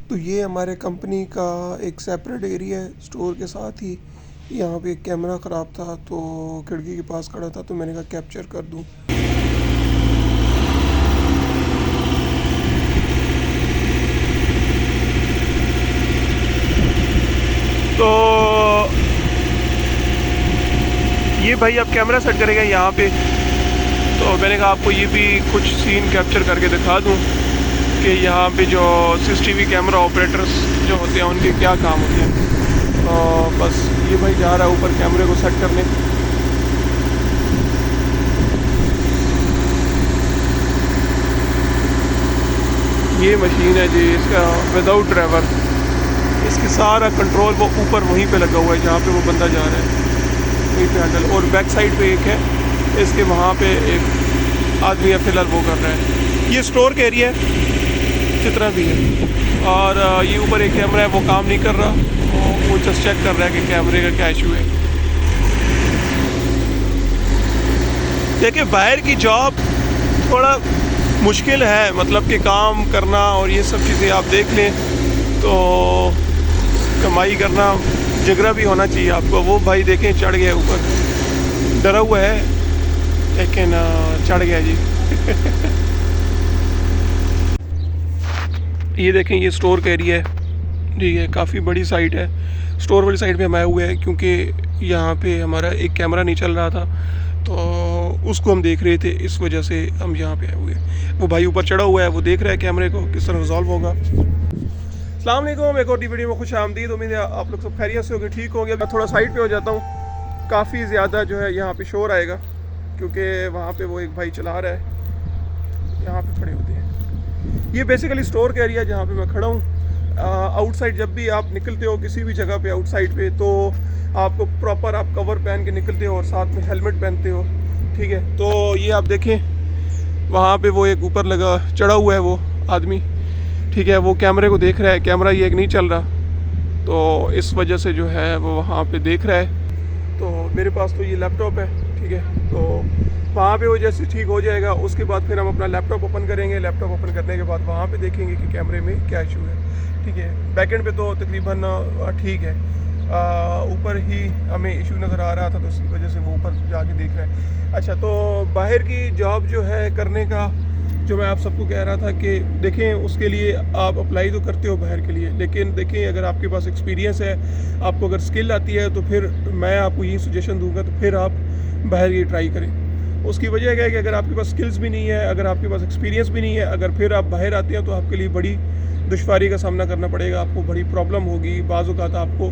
तो ये हमारे कंपनी का एक सेपरेट एरिया है स्टोर के साथ ही। यहाँ पे एक कैमरा ख़राब था तो खिड़की के पास खड़ा था तो मैंने कहा कैप्चर कर दूँ। तो ये भाई अब कैमरा सेट करेगा यहाँ पे, तो मैंने कहा आपको ये भी कुछ सीन कैप्चर करके दिखा दूँ कि यहाँ पे जो सीसीटीवी कैमरा ऑपरेटर्स जो होते हैं उनके क्या काम होते हैं। तो बस ये भाई जा रहा है ऊपर कैमरे को सेट करने। ये मशीन है जी इसका विदाउट ड्राइवर, इसकी सारा कंट्रोल वो ऊपर वहीं पे लगा हुआ है जहाँ पे वो बंदा जा रहा है, वहीं पे हैंडल। और बैक साइड पे एक है इसके, वहाँ पे एक आदमी है फ़िलहाल वो कर रहा है। ये स्टोर का एरिया है जितना भी है। और ये ऊपर एक कैमरा है वो काम नहीं कर रहा, वो जस्ट चेक कर रहा है कि कैमरे का क्या इशू है। देखिए बाहर की जॉब थोड़ा मुश्किल है, मतलब कि काम करना और ये सब चीज़ें आप देख लें तो कमाई करना जिगरा भी होना चाहिए आपको। वो भाई देखें चढ़ गया ऊपर, डरा हुआ है लेकिन चढ़ गया जी। ये देखें ये स्टोर का एरिया है जी, ये काफ़ी बड़ी साइट है। स्टोर वाली साइड पे हम आए हुए हैं क्योंकि यहाँ पे हमारा एक कैमरा नहीं चल रहा था तो उसको हम देख रहे थे, इस वजह से हम यहाँ पे आए हुए हैं। वो भाई ऊपर चढ़ा हुआ है, वो देख रहा है कैमरे को किस तरह रिजॉल्व होगा। अस्सलाम वालेकुम, एक और वीडियो में खुश आमदीद। उम्मीद है आप लोग सब खैरियत से होंगे, ठीक होंगे। मैं थोड़ा साइड पे हो जाता हूँ, काफ़ी ज़्यादा जो है यहाँ पे शोर आएगा क्योंकि वहाँ पे वो एक भाई चला रहा है, यहाँ पे खड़े होते हैं। ये बेसिकली स्टोर का एरिया जहाँ पे मैं खड़ा हूँ। आउटसाइड जब भी आप निकलते हो किसी भी जगह पे आउटसाइड पे तो आपको प्रॉपर आप कवर पहन के निकलते हो और साथ में हेलमेट पहनते हो, ठीक है। तो ये आप देखें वहाँ पे वो एक ऊपर लगा चढ़ा हुआ है वो आदमी, ठीक है। वो कैमरे को देख रहा है, कैमरा ये एक नहीं चल रहा तो इस वजह से जो है वो वहाँ पे देख रहा है। तो मेरे पास तो ये लैपटॉप है, ठीक है। तो वहाँ पे वो जैसे ठीक हो जाएगा उसके बाद फिर हम अपना लैपटॉप ओपन करेंगे। लैपटॉप ओपन करने के बाद वहाँ पे देखेंगे कि कैमरे में क्या इशू है, ठीक है। बैकएंड पे तो तकरीबन ठीक है, ऊपर ही हमें इशू नज़र आ रहा था तो इस वजह से वो ऊपर जाके देख रहे हैं। अच्छा, तो बाहर की जॉब जो है करने का जो मैं आप सबको कह रहा था कि देखें उसके लिए आप अप्लाई तो करते हो बाहर के लिए, लेकिन देखें अगर आपके पास एक्सपीरियंस है, आपको अगर स्किल आती है तो फिर मैं आपको यही सजेशन दूंगा तो फिर आप बाहर की ट्राई करें। उसकी वजह क्या है कि अगर आपके पास स्किल्स भी नहीं है, अगर आपके पास एक्सपीरियंस भी नहीं है, अगर फिर आप बाहर आते हैं तो आपके लिए बड़ी दुश्वारी का सामना करना पड़ेगा, आपको बड़ी प्रॉब्लम होगी। बाज़ औक़ात आपको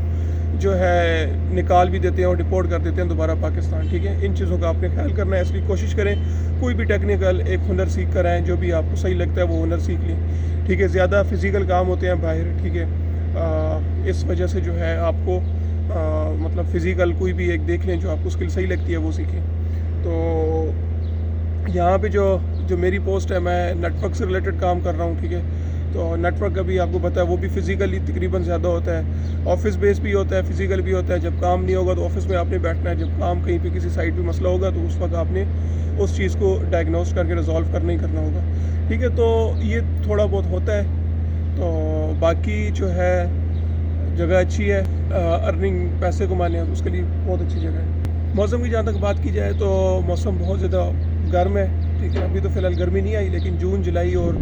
जो है निकाल भी देते हैं और डिपोर्ट कर देते हैं दोबारा पाकिस्तान, ठीक है। इन चीज़ों का आपने ख्याल करना है, इसलिए कोशिश करें कोई भी टेक्निकल एक हुनर सीख कर आएँ, जो भी आपको सही लगता है वो हुनर सीख लें, ठीक है। ज़्यादा फिज़िकल काम होते हैं बाहर, ठीक है। इस वजह से जो है आपको मतलब फ़िज़िकल कोई भी एक देख लें जो आपको स्किल सही लगती है वो सीखें। तो यहाँ पे जो मेरी पोस्ट है, मैं नेटवर्क से रिलेटेड काम कर रहा हूँ, ठीक है। तो नेटवर्क का भी आपको पता है वो भी फ़िज़िकली तकरीबन ज़्यादा होता है, ऑफिस बेस भी होता है, फ़िज़िकल भी होता है। जब काम नहीं होगा तो ऑफिस में आपने बैठना है, जब काम कहीं पे किसी साइट पे मसला होगा तो उस वक्त आपने उस चीज़ को डायग्नोस करके रिजॉल्व करना ही करना होगा, ठीक है। तो ये थोड़ा बहुत होता है। तो बाकी जो है जगह अच्छी है, अर्निंग पैसे कमाने हैं तो उसके लिए बहुत अच्छी जगह है। मौसम की जहाँ तक बात की जाए तो मौसम बहुत ज़्यादा गर्म है, ठीक है। अभी तो फ़िलहाल गर्मी नहीं आई, लेकिन जून जुलाई और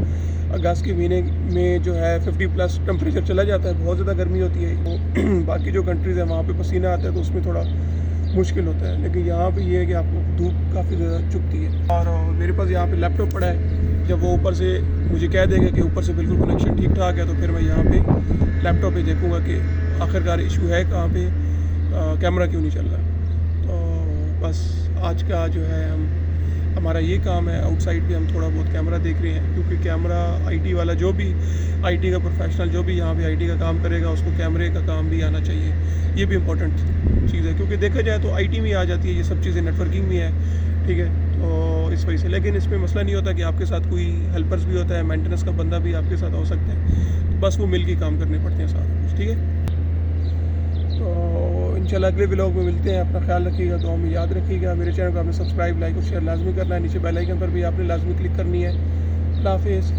अगस्त के महीने में जो है 50+ टेम्परेचर चला जाता है, बहुत ज़्यादा गर्मी होती है। तो बाकी जो कंट्रीज़ हैं वहाँ पे पसीना आता है तो उसमें थोड़ा मुश्किल होता है, लेकिन यहाँ पे ये है कि आपको धूप काफ़ी ज़्यादा चुभती है। और मेरे पास यहाँ पे लैपटॉप पड़ा है, जब वो ऊपर से मुझे कह देगा कि ऊपर से बिल्कुल कनेक्शन ठीक ठाक है तो फिर मैं यहाँ पे लैपटॉप पे देखूँगा कि आखिरकार इशू है कहाँ पे, कैमरा क्यों नहीं चल रहा। तो बस आज का जो है हमारा ये काम है, आउटसाइड पे हम थोड़ा बहुत कैमरा देख रहे हैं क्योंकि कैमरा आईटी वाला जो भी आईटी का प्रोफेशनल जो भी यहाँ पे आईटी का काम करेगा उसको कैमरे का काम भी आना चाहिए। ये भी इम्पोर्टेंट चीज़ है क्योंकि देखा जाए तो आईटी में आ जाती है ये सब चीज़ें, नेटवर्किंग में है, ठीक है। तो इस वजह से, लेकिन इसमें मसला नहीं होता कि आपके साथ कोई हेल्पर्स भी होता है, मेंटेनेंस का बंदा भी आपके साथ हो सकता है, तो बस वो मिल के काम करने पड़ते हैं सारा कुछ, ठीक है। तो इंशाल्लाह अगले व्लॉग में मिलते हैं। अपना ख्याल रखिएगा, दुआ में याद रखिएगा। मेरे चैनल को आपने सब्सक्राइब, लाइक और शेयर लाजमी करना है। नीचे बेल आइकन पर भी आपने लाजमी क्लिक करनी है। अल्लाह हाफिज़।